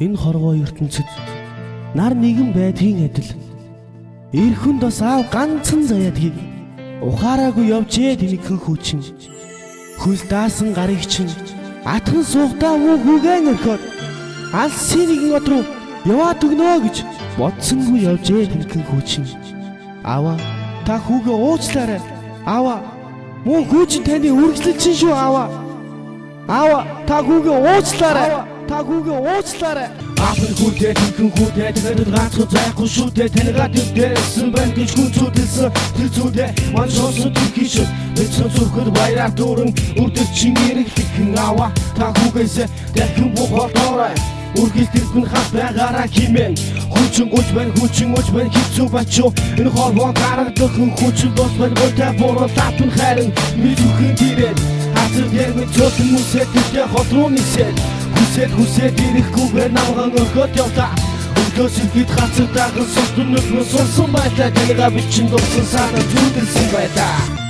Энэ хорвоо ертөнцид нар нэгэн байдгийн адил эрхэнд бас аав ганцхан заяадгийг ухаараагүй явжээ тэнийхэн хүүчин хөл даасан гарыг чинь атхан суугдаа муу хүүгэн орхиод алсын нэгэн од руу яваад өгнө гэж бодсонгүй явжээ тэнийхэн хүүчин аава та хүүгээ уучлаарай аава муу хүүчин таны үргэлжлэл чинь шүү аава та хүүгээ уучлаарай та хүүгээ уучлаарай Апын хүүтэй тэнхэн хүүтэй тэгээд ганцхан зайхгүй шүү дээ таньгаа дэвдэрсэн байна гэж хүн зүудэлсэн тэр зүудээ маань шоосон түүхийш бэцэн зүрхэд баяраар дүүрэн үрдэл чин ирэх аава та хүүгээсээ дахин бухалдорой үргэлжлэлт нь хас байгаараа химэн хүчин гуч байна хэцүү бачуу энэ хорвоо гаргадаг хүчин бос байна гойтай буруу лапын хайрын мэдвхэн дирээд хацар дэрмэ цөтөн мүсэт дэ хотруу нисэт хүсээд ирэхгүйгээр навган өргөд явлаа өглөөс ихэд хацар даган сустун нүгнө сонсон байлаа таньгаа бичин дурсан санаа зүудэлсэн байлаа